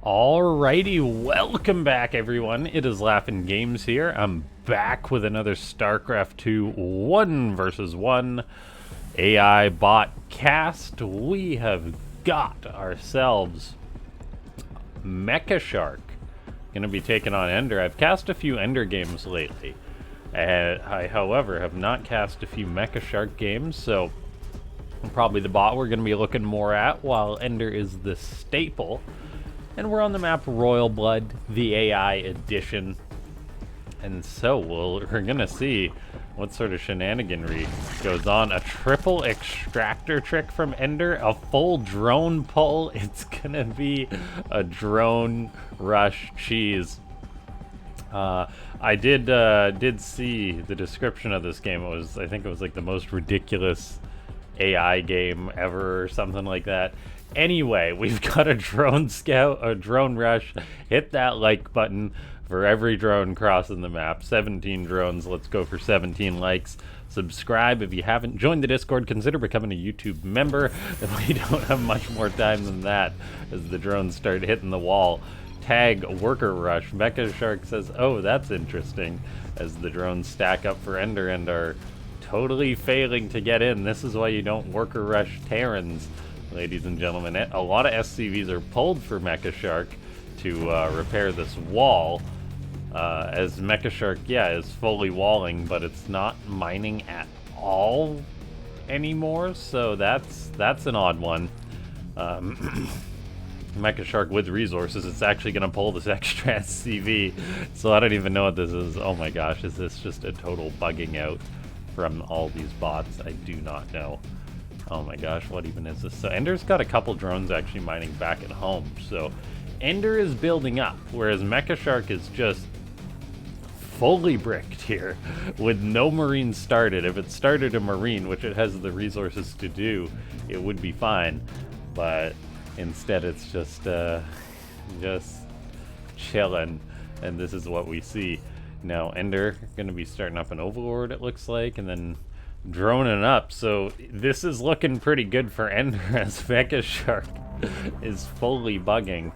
Alrighty, welcome back everyone. It is LaughNgamez here. I'm back with another Starcraft 2 1 versus 1 AI bot cast. We have got ourselves MechaShark. Gonna be taking on Ender. I've cast a few Ender games lately. I, however, have not cast a few MechaShark games, so probably the bot we're gonna be looking more at, while Ender is the staple. And we're on the map Royal Blood, the AI edition. And so we're gonna see what sort of shenaniganry goes on. A triple extractor trick from Ender, a full drone pull. It's gonna be a drone rush cheese. I did see the description of this game. I think it was like the most ridiculous AI game ever or something like that. Anyway, we've got a drone scout, a drone rush. Hit that like button for every drone crossing the map. 17 drones. Let's go for 17 likes. Subscribe if you haven't. Joined the Discord. Consider becoming a YouTube member. We don't have much more time than that as the drones start hitting the wall. Tag worker rush. MechaShark says, oh, that's interesting, as the drones stack up for Ender and are totally failing to get in. This is why you don't worker rush Terrans, ladies and gentlemen. A lot of SCVs are pulled for MechaShark to repair this wall, as MechaShark, yeah, is fully walling, but it's not mining at all anymore, so that's an odd one. MechaShark with resources, it's actually going to pull this extra SCV, so I don't even know what this is. Oh my gosh, is this just a total bugging out from all these bots? I do not know. Oh my gosh, what even is this? So Ender's got a couple drones actually mining back at home, so Ender is building up, whereas MechaShark is just fully bricked here with no Marines started. If it started a Marine, which it has the resources to do, it would be fine, but instead it's just chilling, and this is what we see. Now Ender gonna be starting up an Overlord, it looks like, and then droning up, so this is looking pretty good for Ender as MechaShark is fully bugging.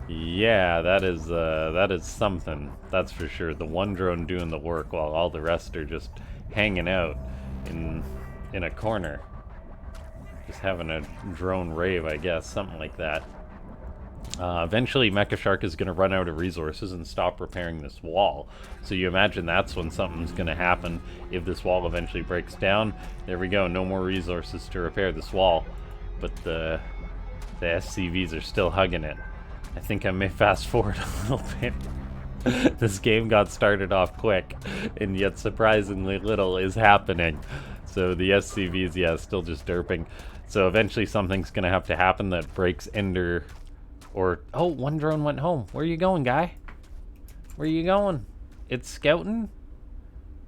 Yeah, that is something, that's for sure. The one drone doing the work while all the rest are just hanging out in a corner, just having a drone rave, I guess, something like that. Eventually MechaShark is going to run out of resources and stop repairing this wall. So you imagine that's when something's going to happen. If this wall eventually breaks down, there we go, no more resources to repair this wall. But the SCVs are still hugging it. I think I may fast forward a little bit. This game got started off quick, and yet surprisingly little is happening. So the SCVs, yeah, still just derping. So eventually something's going to have to happen that breaks Ender. Or, oh, one drone went home. Where are you going, guy? Where are you going? It's scouting?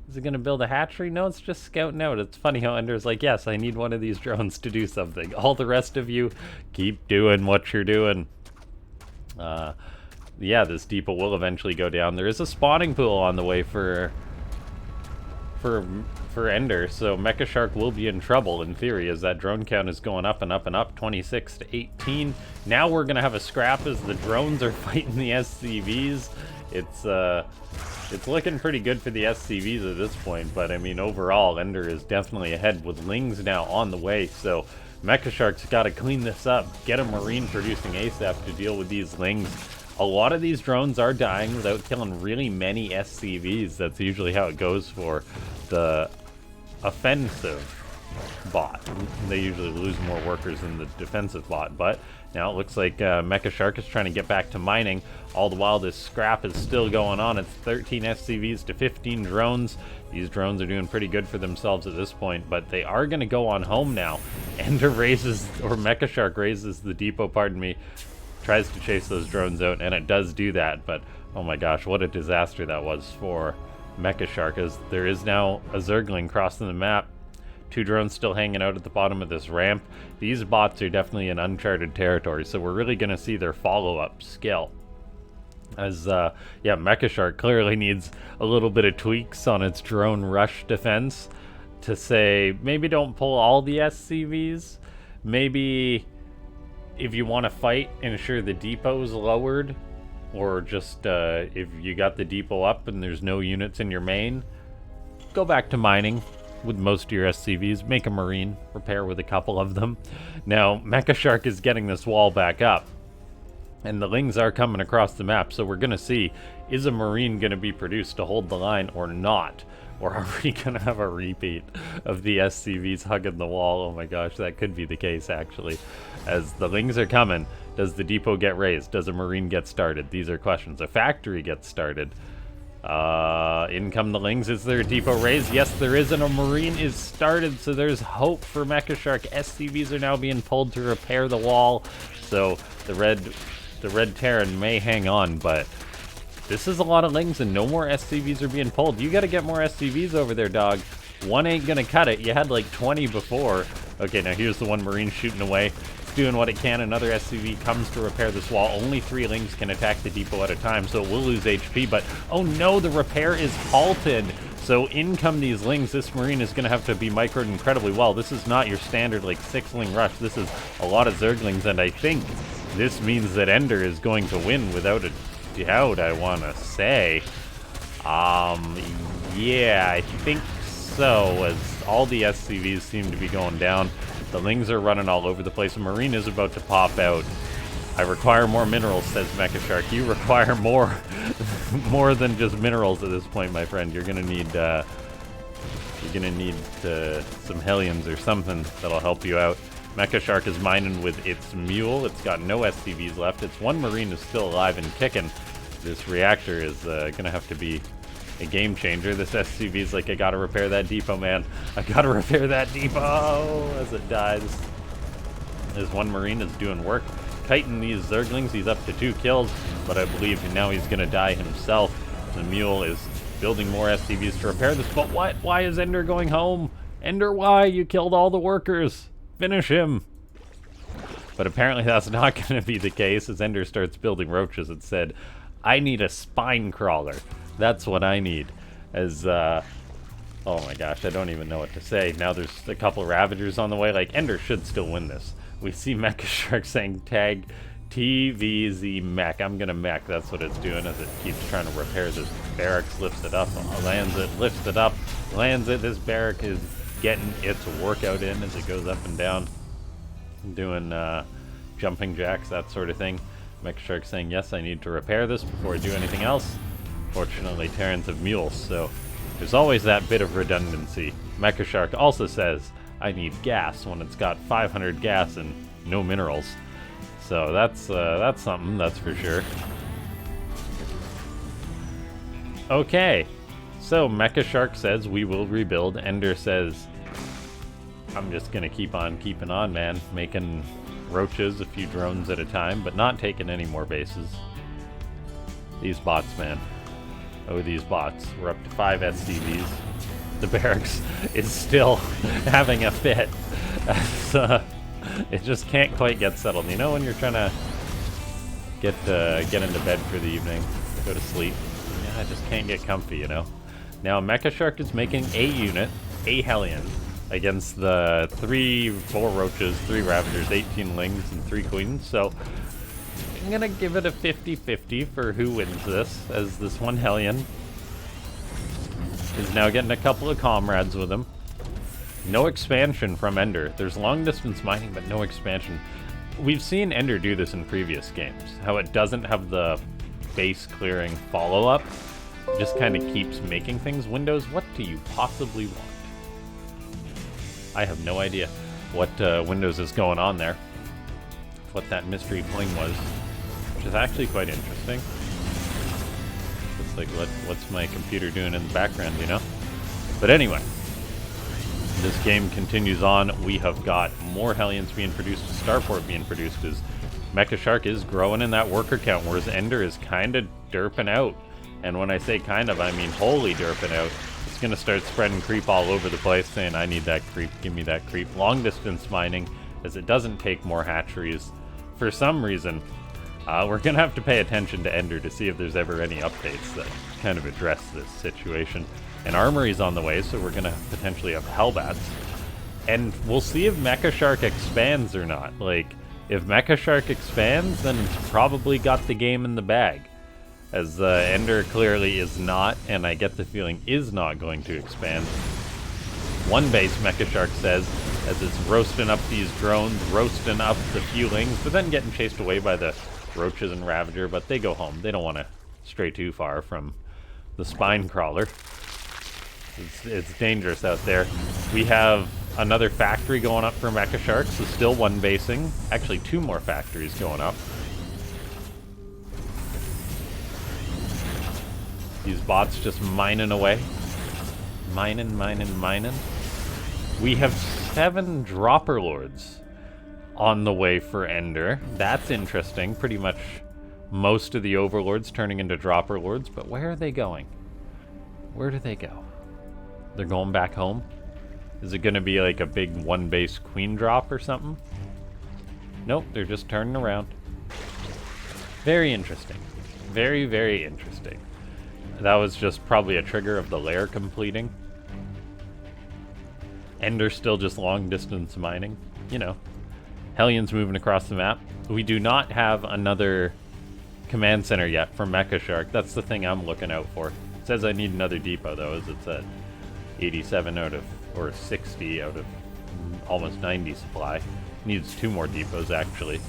Is it going to build a hatchery? No, it's just scouting out. It's funny how Ender's like, yes, I need one of these drones to do something. All the rest of you, keep doing what you're doing. Yeah, this depot will eventually go down. There is a spawning pool on the way for Ender, so MechaShark will be in trouble in theory, as that drone count is going up and up and up, 26 to 18. Now we're gonna have a scrap as the drones are fighting the SCVs. It's looking pretty good for the SCVs at this point, but I mean overall Ender is definitely ahead with Lings now on the way, so MechaShark's got to clean this up, get a Marine producing ASAP to deal with these Lings. A lot of these drones are dying without killing really many SCVs. That's usually how it goes for the offensive bot. They usually lose more workers than the defensive bot, but now it looks like MechaShark is trying to get back to mining. All the while this scrap is still going on. It's 13 SCVs to 15 drones. These drones are doing pretty good for themselves at this point, but they are going to go on home now. Ender raises, or MechaShark raises the depot, pardon me, tries to chase those drones out, and it does do that, but oh my gosh, what a disaster that was for MechaShark, as there is now a Zergling crossing the map. Two drones still hanging out at the bottom of this ramp. These bots are definitely in uncharted territory, so we're really going to see their follow-up skill. As, yeah, MechaShark clearly needs a little bit of tweaks on its drone rush defense to say, maybe don't pull all the SCVs, maybe if you want to fight, ensure the depot is lowered, or just if you got the depot up and there's no units in your main, go back to mining with most of your SCVs, make a marine, repair with a couple of them. Now, MechaShark is getting this wall back up, and the lings are coming across the map, so we're going to see, is a marine going to be produced to hold the line or not? Or are we going to have a repeat of the SCVs hugging the wall? Oh my gosh, that could be the case, actually. As the lings are coming, does the depot get raised? Does a marine get started? These are questions. A factory gets started. In come the lings. Is there a depot raised? Yes, there is, and a marine is started, so there's hope for MechaShark. SCVs are now being pulled to repair the wall, so the red Terran may hang on, but this is a lot of lings, and no more SCVs are being pulled. You gotta get more SCVs over there, dog. One ain't gonna cut it. You had like 20 before. Okay, now here's the one marine shooting away. It's doing what it can. Another SCV comes to repair this wall. Only 3 lings can attack the depot at a time, so it will lose HP, but oh no, the repair is halted. So in come these lings. This marine is gonna have to be microed incredibly well. This is not your standard like 6-ling rush. This is a lot of Zerglings, and I think this means that Ender is going to win without a doubt, I want to say. Yeah, I think so, as all the SCVs seem to be going down. The lings are running all over the place. A marine is about to pop out. I require more minerals, says MechaShark. You require more than just minerals at this point, my friend. You're gonna need some Hellions or something that'll help you out. MechaShark is mining with its mule. It's got no SCVs left. Its one marine is still alive and kicking. This reactor is gonna have to be a game changer. This SCV is like, I gotta repair that depot, man. I gotta repair that depot as it dies. This one marine is doing work, kiting these Zerglings. He's up to 2 kills, but I believe now he's gonna die himself. The mule is building more SCVs to repair this, but what? Why is Ender going home? Ender, why? You killed all the workers. Finish him. But apparently that's not going to be the case. As Ender starts building roaches, it said, I need a spine crawler. That's what I need. As, oh my gosh, I don't even know what to say. Now there's a couple Ravagers on the way. Like, Ender should still win this. We see MechaShark saying tag TVZ mech. I'm going to mech. That's what it's doing as it keeps trying to repair this barracks. Lifts it up, lands it, lifts it up, lands it. This barrack is getting its workout in as it goes up and down, doing jumping jacks, that sort of thing. MechaShark saying, yes, I need to repair this before I do anything else. Fortunately, Terrans have mules, so there's always that bit of redundancy. MechaShark also says, I need gas, when it's got 500 gas and no minerals. So that's something, that's for sure. Okay, so MechaShark says we will rebuild. Ender says, I'm just gonna keep on keeping on, man. Making roaches, a few drones at a time, but not taking any more bases. These bots, man. Oh, these bots. We're up to 5 SCVs. The barracks is still having a fit. It just can't quite get settled. You know when you're trying to get into bed for the evening, go to sleep? Yeah, I just can't get comfy, you know? Now, MechaShark is making a unit, a Hellion, against the 4 roaches, 3 Ravagers, 18 lings, and 3 queens. So I'm gonna give it a 50-50 for who wins this, as this one Hellion is now getting a couple of comrades with him. No expansion from Ender. There's long distance mining, but no expansion. We've seen Ender do this in previous games, how it doesn't have the base clearing follow-up, just kind of keeps making things. Windows, what do you possibly want? I have no idea what Windows is going on there, what that mystery pling was, which is actually quite interesting. It's like, what's my computer doing in the background, you know? But anyway, this game continues on. We have got more Hellions being produced, Starport being produced, as MechaShark is growing in that worker count, whereas Ender is kind of derping out. And when I say kind of, I mean wholly derping out. It's going to start spreading creep all over the place, saying, I need that creep, give me that creep. Long distance mining, as it doesn't take more hatcheries. For some reason, we're going to have to pay attention to Ender to see if there's ever any updates that kind of address this situation. An armory's on the way, so we're going to potentially have Hellbats. And we'll see if MechaShark expands or not. Like, If MechaShark expands, then it's probably got the game in the bag. As Ender clearly is not, and I get the feeling is not going to expand. One base, MechaShark says, as it's roasting up these drones, roasting up the fewlings, but then getting chased away by the roaches and Ravager, but they go home. They don't want to stray too far from the spine crawler. It's dangerous out there. We have another factory going up for MechaShark, so still one basing. Actually, 2 more factories going up. These bots just mining away. Mining. We have 7 Dropper Lords on the way for Ender. That's interesting. Pretty much most of the Overlords turning into Dropper Lords, but where are they going? Where do they go? They're going back home? Is it going to be like a big 1-base queen drop or something? Nope, they're just turning around. Very interesting. Very, very interesting. That was just probably a trigger of the lair completing. Ender's still just long distance mining. You know, Hellion's moving across the map. We do not have another command center yet from MechaShark. That's the thing I'm looking out for. It says I need another depot though, as it's at 87 out of, or 60 out of almost 90 supply. Needs 2 more depots actually.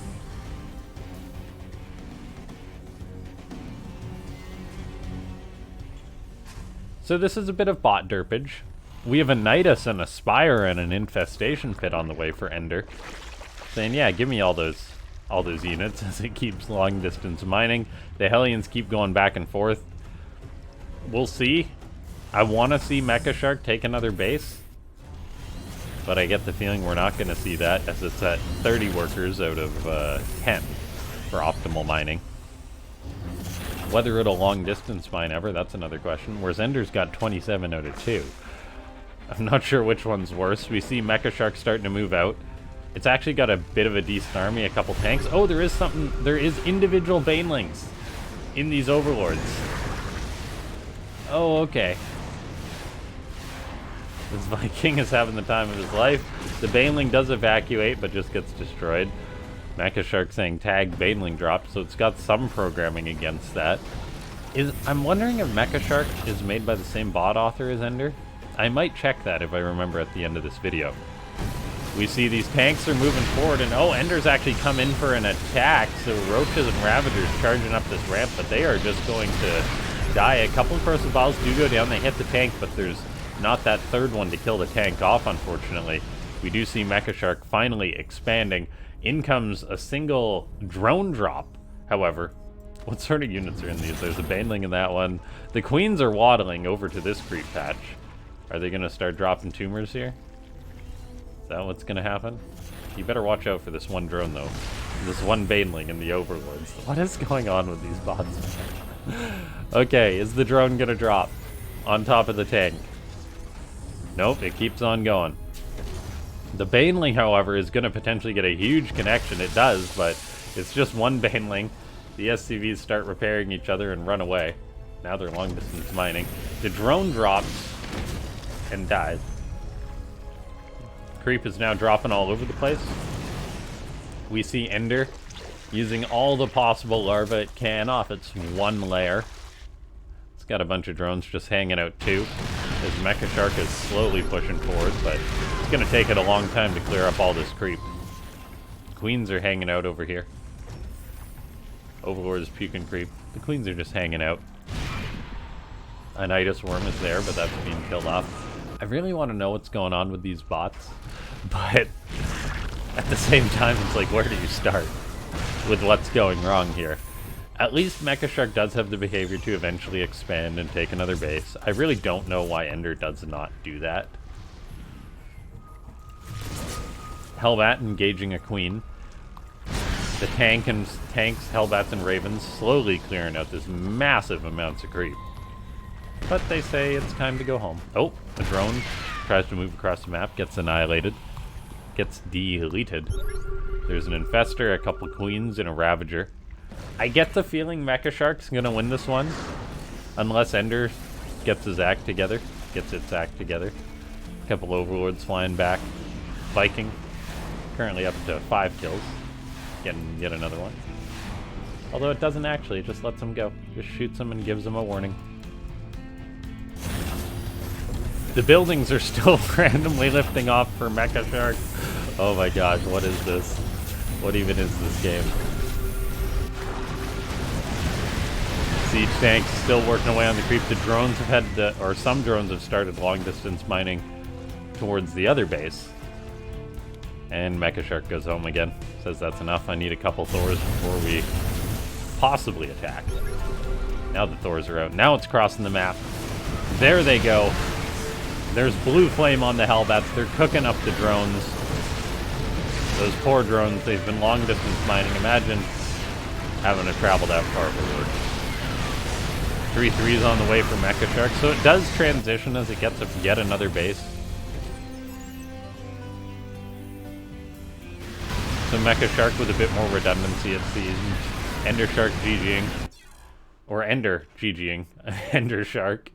So this is a bit of bot derpage. We have a Nidus and a Spire and an Infestation Pit on the way for Ender. Saying, yeah, give me all those units as it keeps long distance mining. The Hellions keep going back and forth. We'll see. I want to see MechaShark take another base, but I get the feeling we're not going to see that, as it's at 30 workers out of 10 for optimal mining. Whether it'll long distance mine ever, that's another question. Whereas Ender's got 27 out of 2. I'm not sure which one's worse. We see MechaShark starting to move out. It's actually got a bit of a decent army, a couple tanks. Oh, there is individual Banelings in these Overlords. Oh, okay. This Viking is having the time of his life. The Baneling does evacuate, but just gets destroyed. MechaShark saying tag Baneling drop, so it's got some programming against that. I'm wondering if MechaShark is made by the same bot author as Ender. I might check that if I remember at the end of this video. We see these tanks are moving forward, and oh, Ender's actually come in for an attack, so Roaches and Ravagers charging up this ramp, but they are just going to die. A couple of corrosive balls do go down, they hit the tank, but there's not that third one to kill the tank off, unfortunately. We do see MechaShark finally expanding. In comes a single drone drop, however. What sort of units are in these? There's a Baneling in that one. The Queens are waddling over to this creep patch. Are they going to start dropping tumors here? Is that what's going to happen? You better watch out for this one drone, though. This one Baneling in the Overlords. What is going on with these bots? Okay, is the drone going to drop on top of the tank? Nope, it keeps on going. The Baneling, however, is going to potentially get a huge connection. It does, but it's just one Baneling. The SCVs start repairing each other and run away. Now they're long distance mining. The drone drops and dies. Creep is now dropping all over the place. We see Ender using all the possible larvae it can off its one lair. It's got a bunch of drones just hanging out too, as MechaShark is slowly pushing forward, but it's going to take it a long time to clear up all this creep. Queens are hanging out over here. Overlord is puking creep. The Queens are just hanging out. A Nidus Worm is there, but that's being killed off. I really want to know what's going on with these bots, but at the same time, it's like, where do you start with what's going wrong here? At least MechaShark does have the behavior to eventually expand and take another base. I really don't know why Ender does not do that. Hellbat engaging a Queen. The tanks, Hellbats, and Ravens slowly clearing out this massive amounts of creep. But they say it's time to go home. Oh, a drone tries to move across the map, gets annihilated, gets deleted. There's an Infestor, a couple Queens, and a Ravager. I get the feeling MechaShark's gonna win this one, unless Ender gets its act together. A couple Overlords flying back. Viking, currently up to 5 kills. getting yet another one. Although it doesn't actually, it just lets him go. Just shoots him and gives him a warning. The buildings are still randomly lifting off for MechaShark. Oh my gosh, what is this? What even is this game? Siege tanks still working away on the creep. The drones have had, or some drones have started long distance mining towards the other base. And MechaShark goes home again. Says that's enough. I need a couple Thors before we possibly attack. Now the Thors are out. Now it's crossing the map. There they go. There's blue flame on the Hellbats. They're cooking up the drones. Those poor drones, they've been long distance mining. Imagine having to travel that far forward. 3-3's on the way for MechaShark, so it does transition as it gets up yet another base. So MechaShark with a bit more redundancy, it seems. EnderShark GGing. Or Ender GGing. EnderShark.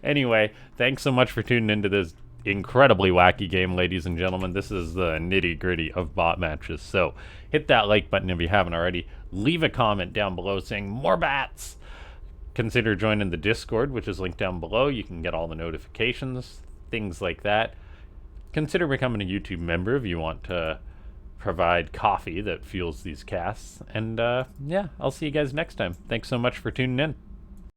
Anyway, thanks so much for tuning into this incredibly wacky game, ladies and gentlemen. This is the nitty-gritty of bot matches. So hit that like button if you haven't already. Leave a comment down below saying more bats. Consider joining the Discord, which is linked down below. You can get all the notifications, things like that. Consider becoming a YouTube member if you want to provide coffee that fuels these casts. And yeah, I'll see you guys next time. Thanks so much for tuning in.